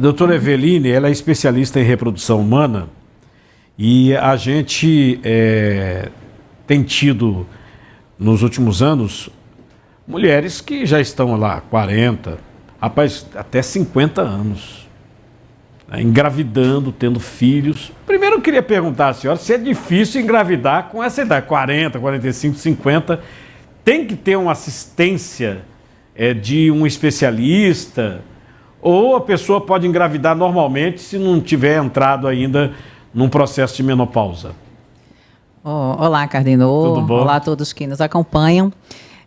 A doutora Eveline, ela é especialista em reprodução humana e a gente tem tido, nos últimos anos, mulheres que já estão lá 40, rapaz, até 50 anos, né, engravidando, tendo filhos. Primeiro eu queria perguntar à senhora se é difícil engravidar com essa idade, 40, 45, 50. Tem que ter uma assistência de um especialista? Ou a pessoa pode engravidar normalmente se não tiver entrado ainda num processo de menopausa? Olá, Cardino. Tudo bom? Olá a todos que nos acompanham.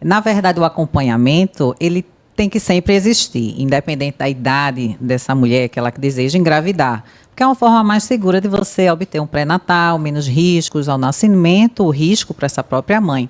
Na verdade, o acompanhamento, ele tem que sempre existir, independente da idade dessa mulher que ela deseja engravidar. Porque é uma forma mais segura de você obter um pré-natal, menos riscos ao nascimento, o risco para essa própria mãe.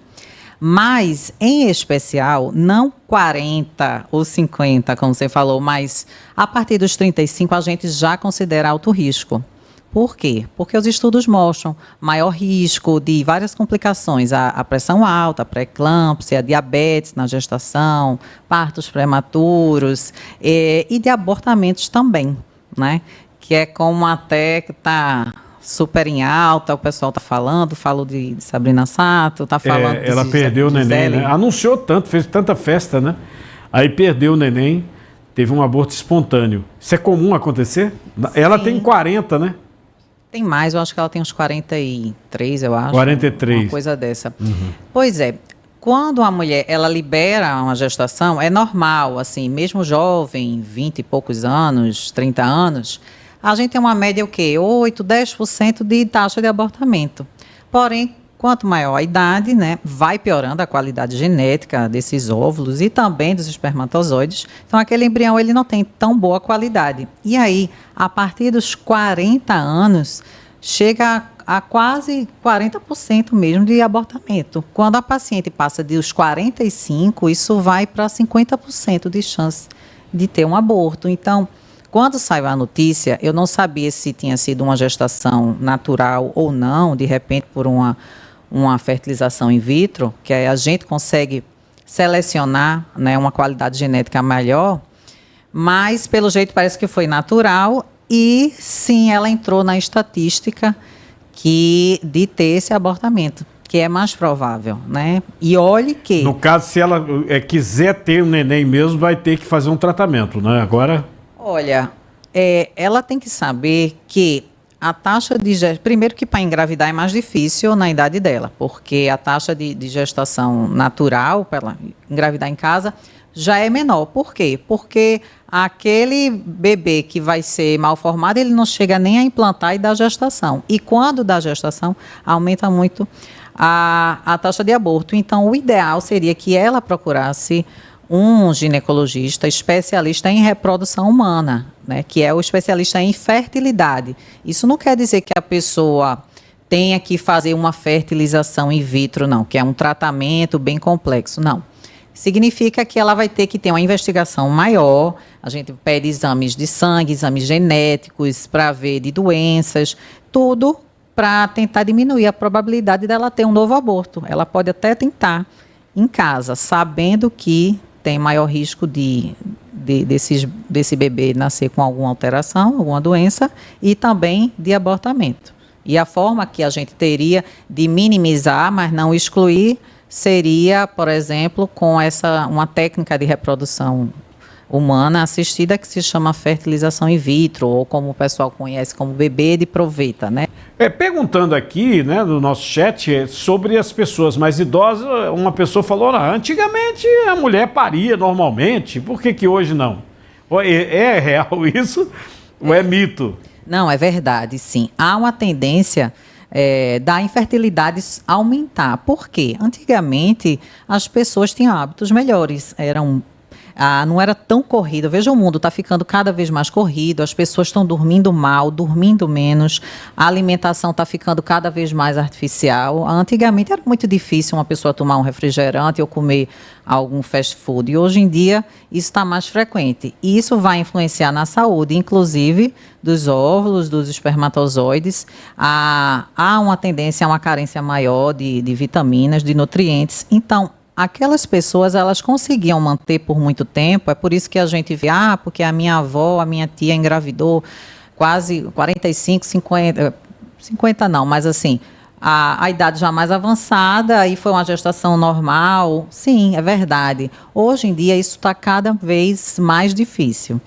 Mas, em especial, não 40 ou 50, como você falou, mas a partir dos 35 a gente já considera alto risco. Por quê? Porque os estudos mostram maior risco de várias complicações, a pressão alta, a pré-eclâmpsia, a diabetes na gestação, partos prematuros e de abortamentos também, né? Que é como até que está super em alta, o pessoal está falando, falou de Sabrina Sato, está falando... Ela perdeu o neném, né? Anunciou tanto, fez tanta festa, né? Aí perdeu o neném, teve um aborto espontâneo. Isso é comum acontecer? Sim. Ela tem 40, né? Tem mais, eu acho que ela tem uns 43, eu acho. 43. Uma coisa dessa. Uhum. Pois é, quando a mulher, ela libera uma gestação, é normal, assim, mesmo jovem, 20 e poucos anos, 30 anos... A gente tem uma média, o quê? 8, 10% de taxa de abortamento. Porém, quanto maior a idade, né, vai piorando a qualidade genética desses óvulos e também dos espermatozoides. Então, aquele embrião ele não tem tão boa qualidade. E aí, a partir dos 40 anos, chega a quase 40% mesmo de abortamento. Quando a paciente passa dos 45, isso vai para 50% de chance de ter um aborto. Então, quando saiu a notícia, eu não sabia se tinha sido uma gestação natural ou não, de repente por uma fertilização in vitro, que aí a gente consegue selecionar, né, uma qualidade genética melhor, mas pelo jeito parece que foi natural e sim, ela entrou na estatística de ter esse abortamento, que é mais provável, né? E olhe que... No caso, se ela quiser ter um neném mesmo, vai ter que fazer um tratamento, né? Agora... Olha, ela tem que saber que a taxa de gestação... Primeiro que para engravidar é mais difícil na idade dela, porque a taxa de gestação natural, para ela engravidar em casa, já é menor. Por quê? Porque aquele bebê que vai ser mal formado, ele não chega nem a implantar e dar gestação. E quando dá gestação, aumenta muito a taxa de aborto. Então, o ideal seria que ela procurasse um ginecologista especialista em reprodução humana, né, que é o especialista em fertilidade. Isso não quer dizer que a pessoa tenha que fazer uma fertilização in vitro, não, que é um tratamento bem complexo, não. Significa que ela vai ter que ter uma investigação maior, a gente pede exames de sangue, exames genéticos para ver de doenças, tudo para tentar diminuir a probabilidade dela ter um novo aborto. Ela pode até tentar em casa, sabendo que tem maior risco desse bebê nascer com alguma alteração, alguma doença, e também de abortamento. E a forma que a gente teria de minimizar, mas não excluir, seria, por exemplo, com uma técnica de reprodução humana assistida que se chama fertilização in vitro, ou como o pessoal conhece como bebê de proveta, né? Perguntando aqui, né, no nosso chat, sobre as pessoas mais idosas, uma pessoa falou, antigamente a mulher paria normalmente, por que hoje não? É real isso ou é mito? Não, é verdade, sim. Há uma tendência da infertilidade aumentar. Por quê? Antigamente as pessoas tinham hábitos melhores, não era tão corrido. Veja, o mundo está ficando cada vez mais corrido, as pessoas estão dormindo mal, dormindo menos, a alimentação está ficando cada vez mais artificial. Antigamente era muito difícil uma pessoa tomar um refrigerante ou comer algum fast food, e hoje em dia isso está mais frequente. E isso vai influenciar na saúde, inclusive dos óvulos, dos espermatozoides. Há uma tendência a uma carência maior de vitaminas, de nutrientes. Então, aquelas pessoas, elas conseguiam manter por muito tempo, é por isso que a gente vê, porque a minha avó, a minha tia engravidou quase 45, 50, 50 não, mas assim, a idade já mais avançada e foi uma gestação normal. Sim, é verdade. Hoje em dia isso está cada vez mais difícil.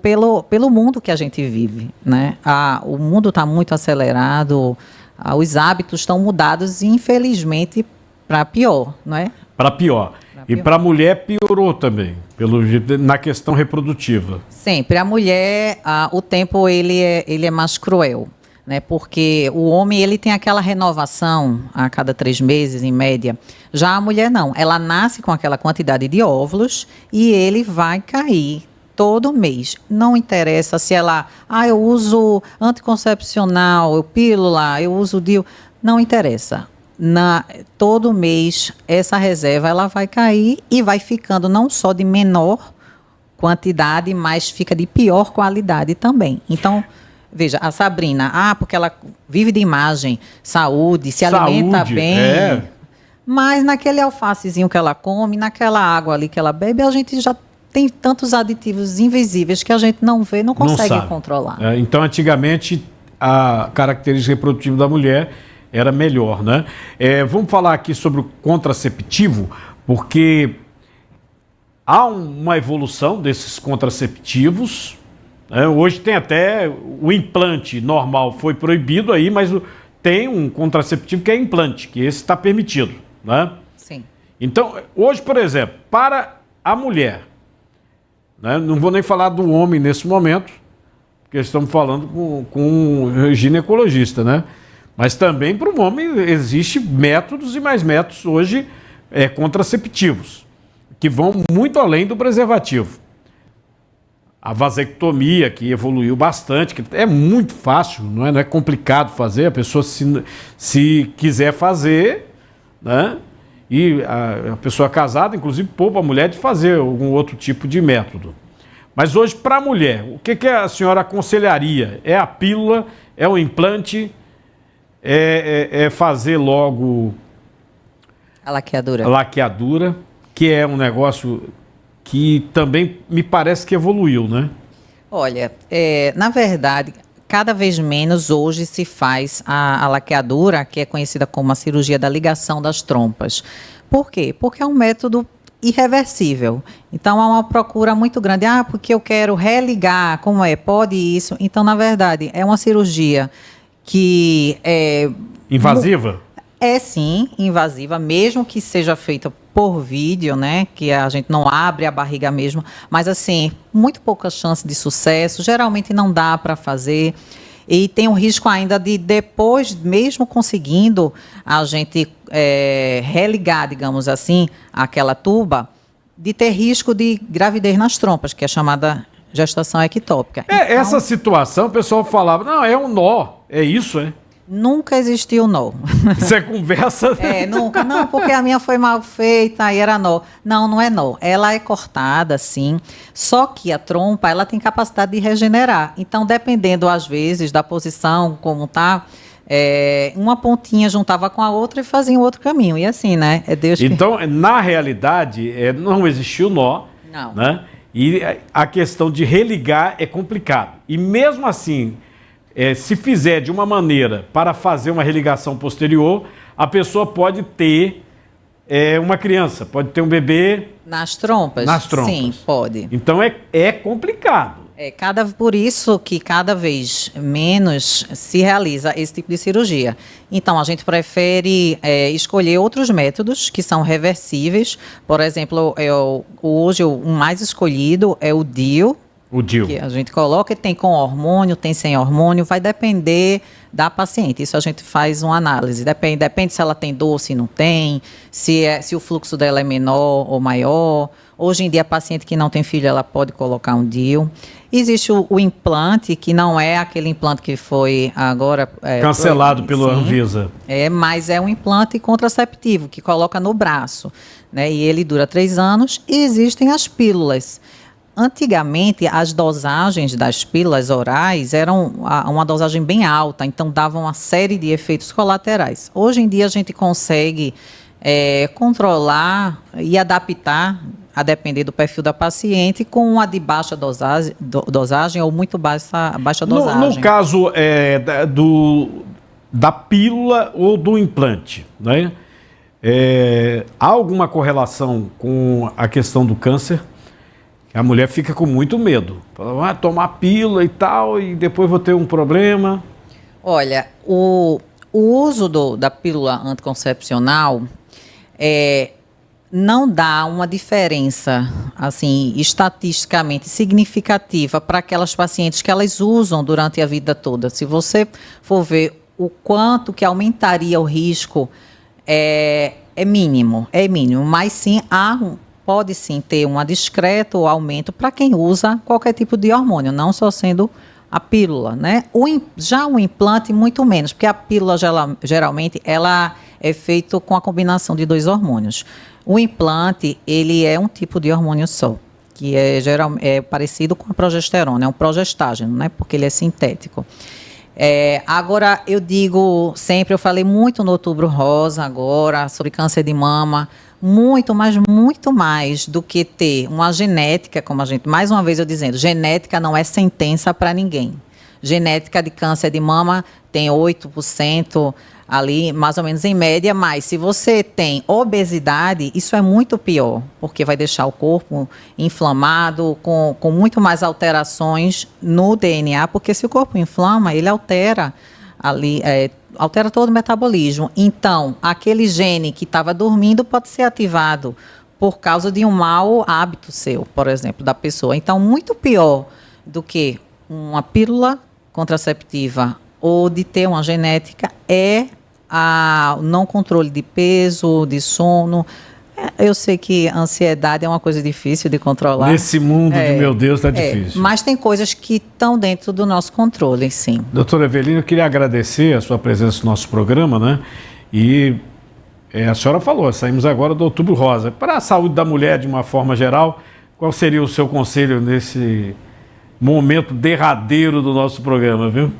Pelo mundo que a gente vive, né? O mundo está muito acelerado, os hábitos estão mudados e, infelizmente, para pior, não é? Para pior. E para a mulher piorou também, na questão reprodutiva. Sempre. A mulher, o tempo ele é mais cruel, né? Porque o homem ele tem aquela renovação a cada 3 meses, em média. Já a mulher não. Ela nasce com aquela quantidade de óvulos e ele vai cair todo mês. Não interessa se ela, eu uso anticoncepcional, pílula, eu uso DIU. Não interessa. Todo mês essa reserva ela vai cair e vai ficando não só de menor quantidade, mas fica de pior qualidade também. Então, veja, a Sabrina, porque ela vive de imagem, saúde, se alimenta bem. Mas naquele alfacezinho que ela come, naquela água ali que ela bebe, a gente já tem tantos aditivos invisíveis que a gente não vê, não consegue controlar. Então, antigamente, a característica reprodutiva da mulher era melhor, né? Vamos falar aqui sobre o contraceptivo, porque há uma evolução desses contraceptivos. Hoje tem até o implante normal, foi proibido aí, mas tem um contraceptivo que é implante, que esse está permitido, né? Sim. Então, hoje, por exemplo, para a mulher, né, não vou nem falar do homem nesse momento, porque estamos falando com um ginecologista, né? Mas também para o homem existem métodos e mais métodos hoje contraceptivos, que vão muito além do preservativo. A vasectomia, que evoluiu bastante, que é muito fácil, não é complicado fazer, a pessoa se quiser fazer, né? E a pessoa casada, inclusive, poupa a mulher de fazer algum outro tipo de método. Mas hoje, para a mulher, o que a senhora aconselharia? É a pílula? É o implante? É fazer logo a laqueadura. A laqueadura, que é um negócio que também me parece que evoluiu, né? Olha, na verdade, cada vez menos hoje se faz a laqueadura, que é conhecida como a cirurgia da ligação das trompas. Por quê? Porque é um método irreversível. Então, há uma procura muito grande. Porque eu quero religar, como pode isso? Então, na verdade, é uma cirurgia que é... Invasiva? Sim, invasiva, mesmo que seja feita por vídeo, né, que a gente não abre a barriga mesmo, mas assim, muito pouca chance de sucesso, geralmente não dá para fazer, e tem um risco ainda de depois, mesmo conseguindo a gente religar, digamos assim, aquela tuba, de ter risco de gravidez nas trompas, que é chamada gestação ectópica. Então, essa situação, o pessoal falava, não, é um nó, é isso, Nunca existiu nó. Você conversa? Nunca. Não, porque a minha foi mal feita e era nó. Não, não é nó. Ela é cortada, sim. Só que a trompa, ela tem capacidade de regenerar. Então, dependendo, às vezes, da posição, como tá, uma pontinha juntava com a outra e fazia um outro caminho. E assim, né? É Deus que... Então, na realidade, não existiu nó. Não. Né? E a questão de religar é complicado. E mesmo assim... se fizer de uma maneira para fazer uma religação posterior, a pessoa pode ter uma criança, pode ter um bebê... Nas trompas? Nas trompas. Sim, pode. Então é complicado. Por isso que cada vez menos se realiza esse tipo de cirurgia. Então, a gente prefere escolher outros métodos que são reversíveis. Por exemplo, hoje o mais escolhido é o DIU, O DIU. Que a gente coloca, e tem com hormônio, tem sem hormônio, vai depender da paciente. Isso a gente faz uma análise. Depende se ela tem dor, se não tem, se o fluxo dela é menor ou maior. Hoje em dia, a paciente que não tem filho, ela pode colocar um DIU. Existe o implante, que não é aquele implante que foi agora... cancelado pelo Anvisa. Mas é um implante contraceptivo, que coloca no braço, né? E ele dura 3 anos. E existem as pílulas. Antigamente, as dosagens das pílulas orais eram uma dosagem bem alta, então davam uma série de efeitos colaterais. Hoje em dia, a gente consegue controlar e adaptar, a depender do perfil da paciente, com uma de baixa dosagem ou muito baixa dosagem. No caso da pílula ou do implante, né? Há alguma correlação com a questão do câncer? A mulher fica com muito medo. Fala, vai tomar pílula e tal, e depois vou ter um problema. Olha, o uso da pílula anticoncepcional não dá uma diferença, assim, estatisticamente significativa para aquelas pacientes que elas usam durante a vida toda. Se você for ver o quanto que aumentaria o risco, é mínimo, mas sim pode sim ter um discreto aumento para quem usa qualquer tipo de hormônio, não só sendo a pílula, né? Já o implante, muito menos, porque a pílula geralmente ela é feita com a combinação de 2 hormônios. O implante, ele é um tipo de hormônio só, que é parecido com a progesterona, é um progestágeno, né? Porque ele é sintético. Agora, eu digo sempre, eu falei muito no Outubro Rosa agora, sobre câncer de mama, muito mais do que ter uma genética, como a gente, mais uma vez eu dizendo, genética não é sentença para ninguém. Genética de câncer de mama tem 8% ali, mais ou menos em média, mas se você tem obesidade, isso é muito pior, porque vai deixar o corpo inflamado, com muito mais alterações no DNA, porque se o corpo inflama, ele altera ali, altera todo o metabolismo. Então, aquele gene que estava dormindo pode ser ativado por causa de um mau hábito seu, por exemplo, da pessoa. Então, muito pior do que uma pílula contraceptiva ou de ter uma genética é o não controle de peso, de sono. Eu sei que a ansiedade é uma coisa difícil de controlar. Nesse mundo de meu Deus, está difícil. Mas tem coisas que estão dentro do nosso controle, sim. Doutora Evelina, eu queria agradecer a sua presença no nosso programa, né? E a senhora falou, saímos agora do Outubro Rosa. Para a saúde da mulher, de uma forma geral, qual seria o seu conselho nesse momento derradeiro do nosso programa, viu?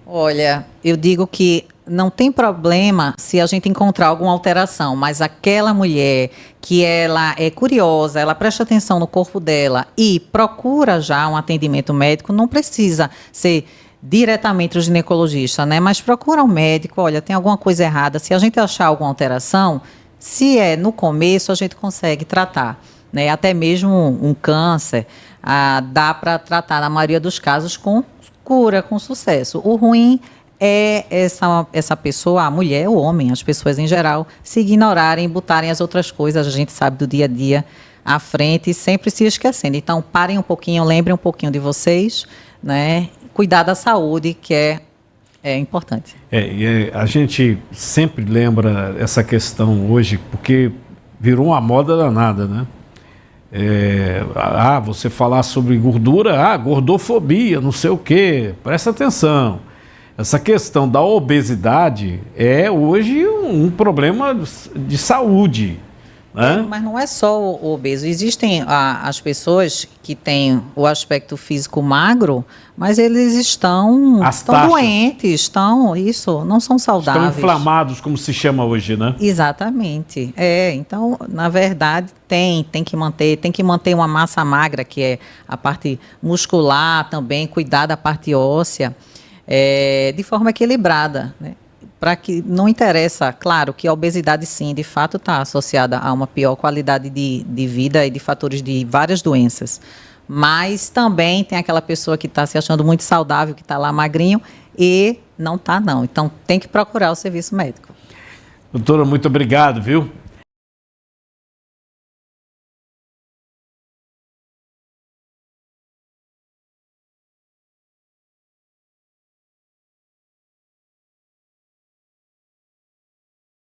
Olha, eu digo que não tem problema se a gente encontrar alguma alteração, mas aquela mulher que ela é curiosa, ela presta atenção no corpo dela e procura já um atendimento médico, não precisa ser diretamente o ginecologista, né? Mas procura um médico, olha, tem alguma coisa errada. Se a gente achar alguma alteração, se é no começo, a gente consegue tratar, né? Até mesmo um câncer, dá para tratar, na maioria dos casos, com cura, com sucesso. O ruim é essa pessoa, a mulher, o homem, as pessoas em geral, se ignorarem, botarem as outras coisas, a gente sabe, do dia a dia à frente e sempre se esquecendo. Então, parem um pouquinho, lembrem um pouquinho de vocês, né? Cuidar da saúde, que é importante. A gente sempre lembra essa questão hoje, porque virou uma moda danada, né? Você falar sobre gordura, gordofobia, não sei o quê, presta atenção. Essa questão da obesidade é hoje um problema de saúde, né? Mas não é só o obeso. Existem as pessoas que têm o aspecto físico magro, mas eles estão doentes, não são saudáveis. Estão inflamados, como se chama hoje, né? Exatamente. Então, na verdade, tem que manter uma massa magra, que é a parte muscular também, cuidar da parte óssea, de forma equilibrada, né? Para que não interessa, claro, que a obesidade sim, de fato está associada a uma pior qualidade de vida e de fatores de várias doenças. Mas também tem aquela pessoa que está se achando muito saudável, que está lá magrinho e não está não. Então tem que procurar o serviço médico. Doutora, muito obrigado, viu?